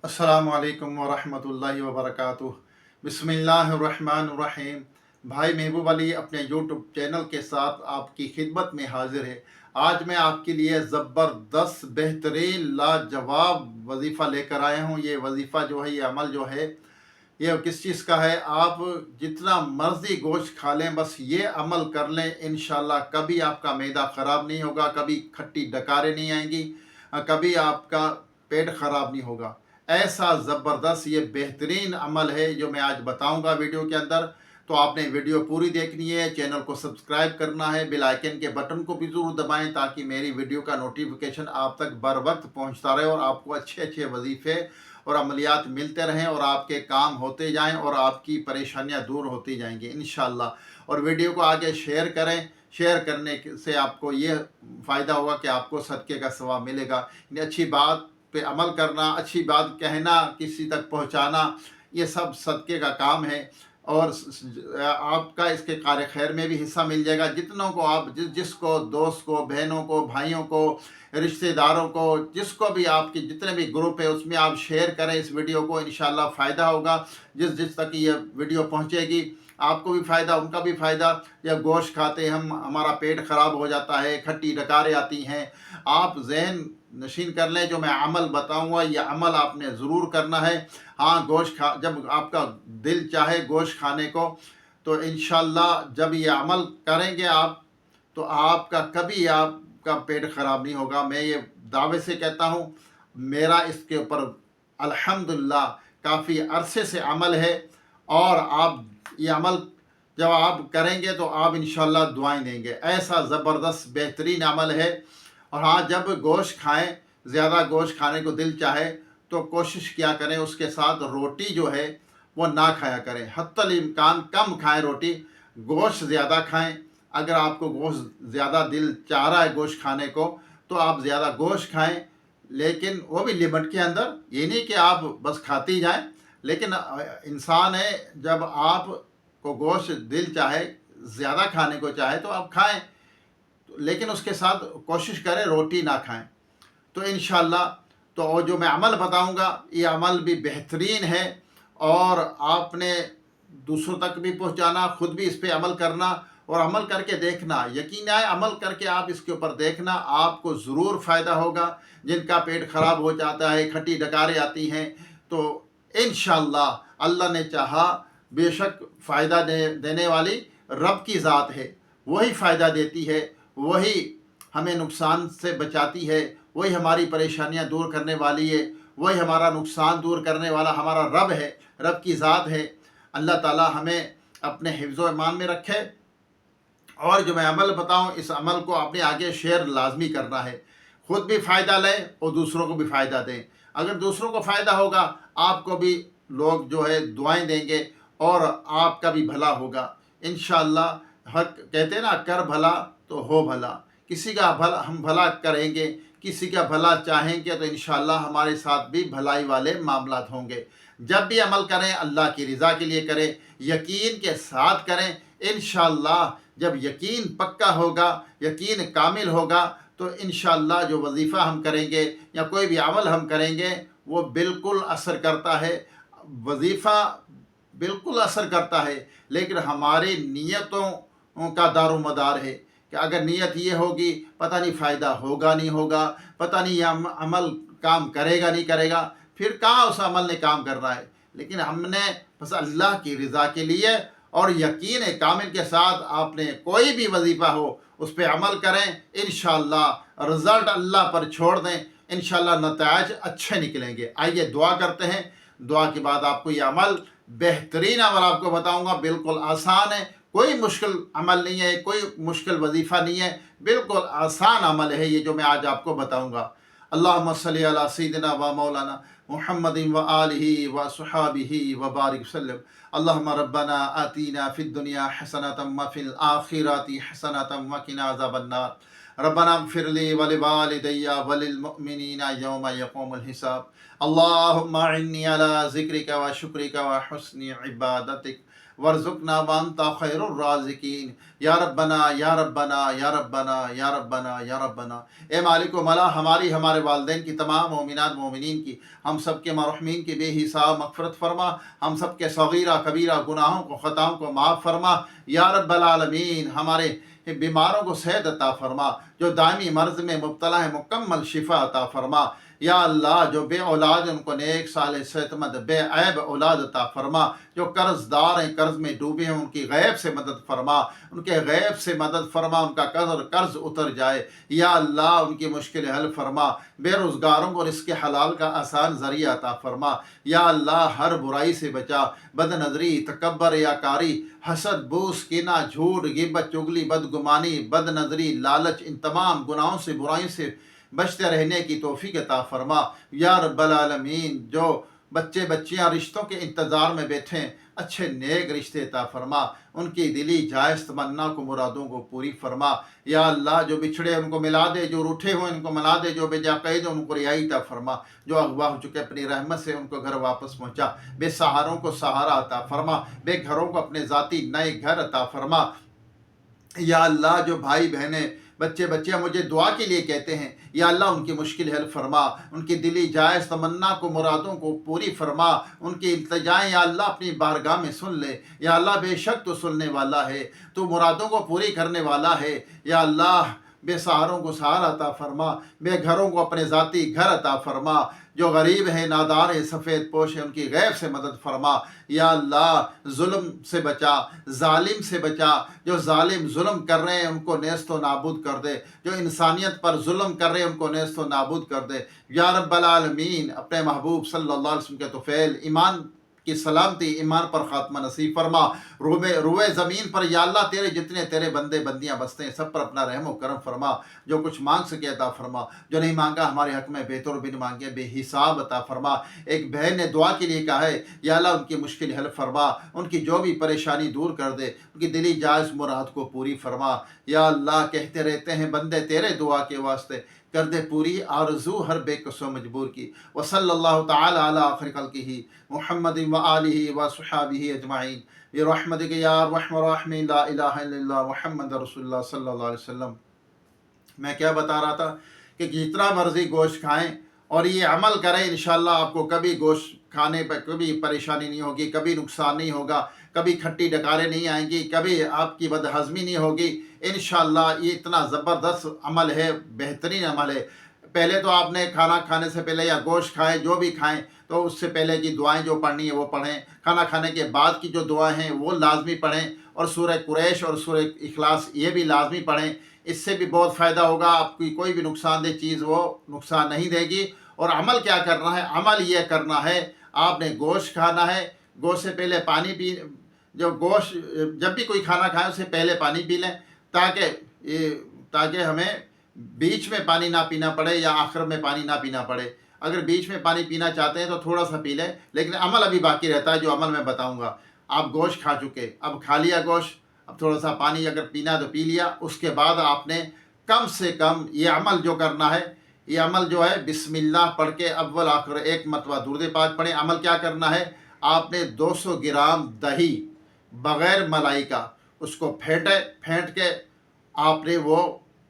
अस्सलामु अलैकुम वरहमतुल्लाहि वबरकातुह। बिस्मिल्लाहिर्रहमानिर्रहीम। भाई महबूब अली अपने यूट्यूब चैनल के साथ आपकी खिदमत में हाजिर है। आज मैं आपके लिए ज़बरदस्त बेहतरीन लाजवाब वजीफ़ा लेकर आया हूँ। ये वजीफ़ा जो है, ये अमल जो है, ये किस चीज़ का है। आप जितना मर्ज़ी गोश्त खा लें, बस ये अमल कर लें, इंशाल्लाह कभी आपका मैदा ख़राब नहीं होगा, कभी खट्टी डकारें नहीं आएंगी, कभी आपका पेट ख़राब नहीं होगा। ऐसा ज़बरदस्त ये बेहतरीन अमल है जो मैं आज बताऊंगा वीडियो के अंदर। तो आपने वीडियो पूरी देखनी है, चैनल को सब्सक्राइब करना है, बेल आइकन के बटन को भी ज़रूर दबाएं ताकि मेरी वीडियो का नोटिफिकेशन आप तक बर वक्त पहुँचता रहे और आपको अच्छे अच्छे वजीफ़े और अमलियात मिलते रहें और आपके काम होते जाएं और आपकी परेशानियां दूर होती जाएंगी इंशाल्लाह। और वीडियो को आगे शेयर करें। शेयर करने से आपको ये फ़ायदा होगा कि आपको सदक़े का सवाब मिलेगा। यानी अच्छी बात पे अमल करना, अच्छी बात कहना, किसी तक पहुंचाना, ये सब सदक़े का काम है। और आपका इसके कार्य खैर में भी हिस्सा मिल जाएगा। जितनों को आप जिसको दोस्त को, बहनों को, भाइयों को, रिश्तेदारों को, जिसको भी आपके जितने भी ग्रुप है उसमें आप शेयर करें इस वीडियो को, इंशाल्लाह फ़ायदा होगा। जिस जिस तक ये वीडियो पहुंचेगी आपको भी फ़ायदा, उनका भी फ़ायदा। जब गोश्त खाते हम हमारा पेट ख़राब हो जाता है, खट्टी डकारें आती हैं, आप जहन नशीन कर लें जो मैं अमल बताऊंगा, ये अमल आपने ज़रूर करना है। हाँ, गोश्त खा जब आपका दिल चाहे गोश्त खाने को, तो इंशाल्लाह जब ये अमल करेंगे आप, तो आपका कभी आपका पेट ख़राब नहीं होगा। मैं ये दावे से कहता हूँ, मेरा इसके ऊपर अल्हम्दुलिल्लाह काफ़ी अरसे से अमल है। और आप ये अमल जब आप करेंगे तो आप इंशाल्लाह दुआएं देंगे। ऐसा ज़बरदस्त बेहतरीन अमल है। और हाँ, जब गोश्त खाएं, ज़्यादा गोश्त खाने को दिल चाहे तो कोशिश किया करें उसके साथ रोटी जो है वो ना खाया करें, हत्तल इम्कान कम खाएं रोटी, गोश्त ज़्यादा खाएं। अगर आपको गोश्त ज़्यादा दिल चाह रहा है गोश्त खाने को तो आप ज़्यादा गोश्त खाएं, लेकिन वो भी लिमिट के अंदर। ये नहीं कि आप बस खाते ही जाएं, लेकिन इंसान है, जब आप को गोश्त दिल चाहे, ज़्यादा खाने को चाहे तो आप खाएं, लेकिन उसके साथ कोशिश करें रोटी ना खाएं। तो इंशाल्लाह तो जो मैं अमल बताऊंगा ये अमल भी बेहतरीन है और आपने दूसरों तक भी पहुंचाना, खुद भी इस पे अमल करना और अमल करके देखना। यकीन आए, अमल करके आप इसके ऊपर देखना, आपको ज़रूर फ़ायदा होगा। जिनका पेट ख़राब हो जाता है, खट्टी डकारें आती हैं, तो इंशाल्लाह अल्लाह ने चाहा, बेशक फ़ायदा देने वाली रब की ज़ात है, वही फ़ायदा देती है, वही हमें नुकसान से बचाती है, वही हमारी परेशानियां दूर करने वाली है, वही हमारा नुकसान दूर करने वाला हमारा रब है, रब की ज़ात है। अल्लाह ताला हमें अपने हिफ्ज़ व ईमान में रखे। और जो मैं अमल बताऊं, इस अमल को अपने आगे शेयर लाजमी करना है। खुद भी फ़ायदा लें और दूसरों को भी फ़ायदा दें। अगर दूसरों को फ़ायदा होगा, आपको भी लोग जो है दुआएं देंगे और आपका भी भला होगा इंशाअल्लाह। हक कहते हैं ना, कर भला तो हो भला। किसी का भला हम भला करेंगे, किसी का भला चाहेंगे तो इंशाअल्लाह हमारे साथ भी भलाई वाले मामलात होंगे। जब भी अमल करें अल्लाह की रज़ा के लिए करें, यकीन के साथ करें। इंशाअल्लाह जब यकीन पक्का होगा, यकीन कामिल होगा, तो इंशाअल्लाह जो वजीफ़ा हम करेंगे या कोई भी अमल हम करेंगे वो बिल्कुल असर करता है। वजीफ़ा बिल्कुल असर करता है, लेकिन हमारी नीयतों का दारोमदार है कि अगर नीयत ये होगी, पता नहीं फ़ायदा होगा नहीं होगा, पता नहीं यह अमल काम करेगा नहीं करेगा, फिर कहाँ उस अमल ने काम करना है। लेकिन हमने बस अल्लाह की रज़ा के लिए और यकीन कामिल के साथ आपने कोई भी वजीफ़ा हो उस पर अमल करें, इंशाअल्लाह रिज़ल्ट अल्लाह पर छोड़ दें, इंशाअल्लाह नताइज अच्छे निकलेंगे। आइए दुआ करते हैं। दुआ के बाद आपको ये अमल, बेहतरीन अमल आपको बताऊंगा, बिल्कुल आसान है, कोई मुश्किल अमल नहीं है, कोई मुश्किल वजीफ़ा नहीं है, बिल्कुल आसान अमल है ये जो मैं आज आपको बताऊंगा। अल्लाहुम्मा सल्ली अला सय्यिदिना व मौलाना मुहम्मदिन व आलिहि व सुहाबिहि व बारिक वसल्लम। अल्लाहुम्मा रब्बना आतीना फिद दुनिया हसनतम व फिल आखिरति हसनतम व किना अज़ाबन्नार। रब्बना इग़फ़िर ली व लिवालिदैया व लिलमुअ्मिनीना यौमा यक़ूमुल हिसाब। अल्लाहुम्मा इन्नी अला ज़िक्रिका व शुक्रिका व हुस्नि इबादतिक वरज़ुक़ना व अंता खैरुर राज़िकीन। या रब्बना या रब्बना या रब्बना या रब्बना या रब्बना। ए मालिक व मौला, हमारी, हमारे वालिदैन की, तमाम मोमिनात मोमिनीन की, हम सब के मरहूमीन की बेहिसाब मग़फ़िरत फ़रमा। हम सब के सगीरा कबीरा गुनाहों को, ख़ताओं को माफ़ फ़रमा। या रब्बल आलमीन, हमारे बीमारों को सेहत अता फ़रमा, जो दायमी मर्ज़ में मुब्तला है मुकम्मल शिफ़ा अता फ़रमा। या अल्लाह, जो बे औलाद हैं उनको नेक साले सेहतमंद बेऐब औलाद अता फ़रमा। जो कर्ज़दार हैं, कर्ज़ में डूबे हैं, उनकी गैब से मदद फ़रमा, उनके गैब से मदद फ़रमा, उनका कर्ज़ उतर जाए। या अल्लाह, उनकी मुश्किल हल फ़रमा। बेरोज़गारों को रिज़्क़ हलाल का आसान ज़रिया अता फ़रमा। या अल्लाह, हर बुराई से बचा, बदनज़री, तकब्बर, रियाकारी, हसद, बूस, कीना, झूठ, ग़ीबत, चुगली, बदगुमानी, बदनज़री, लालच, इन तमाम गुनाहों से, बुराइयों से बचते रहने की तौफ़ीक़ अता फ़रमा। या रब्बल आलमीन, जो बच्चे बच्चियाँ रिश्तों के इंतज़ार में बैठे हैं, अच्छे नेक रिश्ते अता फ़रमा, उनकी दिली जायज़ तमन्ना को, मुरादों को पूरी फ़रमा। या अल्लाह, जो बिछड़े उनको मिला दे, जो रूठे हुए उनको मना दे, जो बेजाक़ैद उनको रिहाई अता फ़रमा, जो अगवा हो चुके अपनी रहमत से उनको घर वापस पहुँचा। बेसहारों को सहारा अता फ़रमा, बेघरों को अपने ज़ाती नए घर अता फ़रमा। या अल्लाह, जो भाई बहनें, बच्चे बच्चियाँ मुझे दुआ के लिए कहते हैं, या अल्लाह, उनकी मुश्किल हल फ़रमा, उनकी दिली जायज़ तमन्ना को, मुरादों को पूरी फ़रमा, उनकी इल्तिजाएँ या अल्लाह अपनी बारगाह में सुन ले। या अल्लाह, बेशक तो सुनने वाला है, तो मुरादों को पूरी करने वाला है। या अल्लाह, बेसहारों को सहारा अता फ़रमा, बेघरों को अपने ज़ाती घर अता फ़रमा, जो गरीब हैं, नादार हैं, सफ़ेद पोश हैं, उनकी गैब से मदद फ़रमा। या अल्लाह, जुल्म से बचा, जालिम से बचा, जो जालिम जुल्म कर रहे हैं उनको नेस्त व नाबूद कर दे, जो इंसानियत पर जुल्म कर रहे हैं उनको नेस्त व नाबूद कर दे। या रब्बल आलमीन, अपने महबूब सल्लल्लाहु अलैहि वसल्लम के तुफ़ैल ईमान की सलामती, ईमान पर ख़ात्मा नसीब फ़रमा। रुए ज़मीन पर या अल्लाह, तेरे जितने तेरे बंदे बंदियाँ बसते हैं, सब पर अपना रहम व करम फ़रमा। जो कुछ मांग सके अता फ़रमा, जो नहीं मांगा हमारे हक़ में बेहतर बिन मांगे बेहिसाब अता फ़रमा। एक बहन ने दुआ के लिए कहा है, या अल्लाह, उनकी मुश्किल हल फ़रमा, उनकी जो भी परेशानी दूर कर दे, उनकी दिली जायज़ मुराद को पूरी फ़रमा। या अल्लाह, कहते रहते हैं बंदे तेरे दुआ के वास्ते, कर दे पूरी आरज़ू हर बेकसो मजबूर की। व सल्लल्लाहु तआला अला आखिर खल्क़िही मुहम्मदिन व आलिही व सुहाबिही अजमाइन बिरहमतिक या अरहमर राहिमीन। ला इलाहा इल्लल्लाह मुहम्मद रसूलुल्लाह सल्लल्लाहु अलैहि वसल्लम। मैं क्या बता रहा था कि जितना मर्ज़ी गोश्त खाएं और ये अमल करें, इंशाअल्लाह आपको कभी गोश्त खाने पर कभी परेशानी नहीं होगी, कभी नुकसान नहीं होगा, कभी खट्टी डकारें नहीं आएंगी, कभी आपकी बदहज़मी नहीं होगी। इंशाअल्लाह ये इतना ज़बरदस्त अमल है, बेहतरीन अमल है। पहले तो आपने खाना खाने से पहले या गोश्त खाएं, जो भी खाएं, तो उससे पहले की दुआएं जो पढ़नी है वो पढ़ें। खाना खाने के बाद की जो दुआएं हैं वो लाजमी पढ़ें, और सूरह कुरैश और सूरह इखलास ये भी लाजमी पढ़ें। इससे भी बहुत फ़ायदा होगा, आपकी कोई भी नुकसानदेह चीज़ वो नुकसान नहीं देगी। और अमल क्या करना है? अमल ये करना है, आपने गोश्त खाना है, गोश्त से पहले पानी पी, जो गोश्त जब भी कोई खाना खाए उससे पहले पानी पी लें, ताकि हमें बीच में पानी ना पीना पड़े या आखिर में पानी ना पीना पड़े। अगर बीच में पानी पीना चाहते हैं तो थोड़ा सा पी लें, लेकिन अमल अभी बाकी रहता है, जो अमल मैं बताऊंगा। आप गोश्त खा चुके, अब खा लिया गोश्त, अब थोड़ा सा पानी अगर पीना तो पी लिया। उसके बाद आपने कम से कम ये अमल जो करना है, ये अमल जो है बिस्मिल्लाह पढ़ के अव्वल आखिर एक मरतबा दुरूद पाक पढ़ें। अमल क्या करना है? आपने 200 ग्राम दही बग़ैर मलाई का उसको फेंट के आपने वो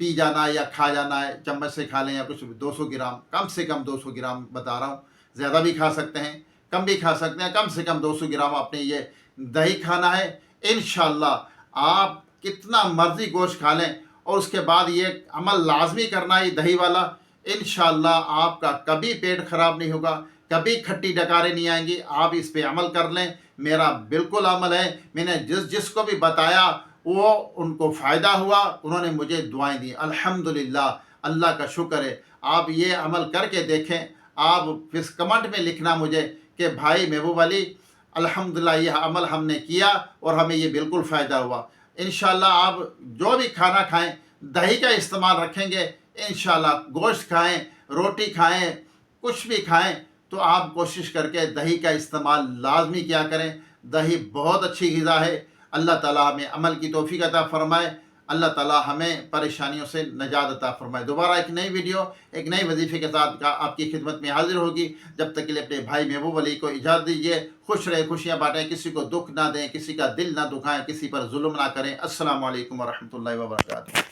पी जाना है या खा जाना है, चम्मच से खा लें या कुछ। 200 ग्राम, कम से कम 200 ग्राम बता रहा हूँ, ज़्यादा भी खा सकते हैं, कम भी खा सकते हैं। कम से कम 200 ग्राम आपने ये दही खाना है। इंशाअल्लाह आप कितना मर्ज़ी गोश्त खा लें, और उसके बाद ये अमल लाजमी करना है, दही वाला। इंशाअल्लाह आपका कभी पेट ख़राब नहीं होगा, कभी खट्टी डकारें नहीं आएंगी। आप इस पे अमल कर लें, मेरा बिल्कुल अमल है। मैंने जिसको भी बताया वो उनको फ़ायदा हुआ, उन्होंने मुझे दुआएं दी, अल्हम्दुलिल्लाह, अल्लाह का शुक्र है। आप ये अमल करके देखें। आप फिर कमेंट में लिखना मुझे कि भाई महबूब अली, अल्हम्दुलिल्लाह यह अमल हमने किया और हमें ये बिल्कुल फ़ायदा हुआ। इंशाअल्लाह आप जो भी खाना खाएं दही का इस्तेमाल रखेंगे। इंशाअल्लाह गोश्त खाएं, रोटी खाएं, कुछ भी खाएं, तो आप कोशिश करके दही का इस्तेमाल लाजमी किया करें। दही बहुत अच्छी ग़िज़ा है। अल्लाह ताला हमें अमल की तौफ़ीक़ अता फ़रमाए। اللہ تعالی ہمیں پریشانیوں سے نجات عطا فرمائے۔ دوبارہ ایک نئی ویڈیو ایک نئی وظیفے کے ساتھ آپ کی خدمت میں حاضر ہوگی۔ جب تک کے لیے اپنے بھائی محبوب علی کو اجازت دیجیے۔ خوش رہے، خوشیاں بانٹیں، کسی کو دکھ نہ دیں، کسی کا دل نہ دکھائیں، کسی پر ظلم نہ کریں۔ السلام علیکم ورحمۃ اللہ وبرکاتہ۔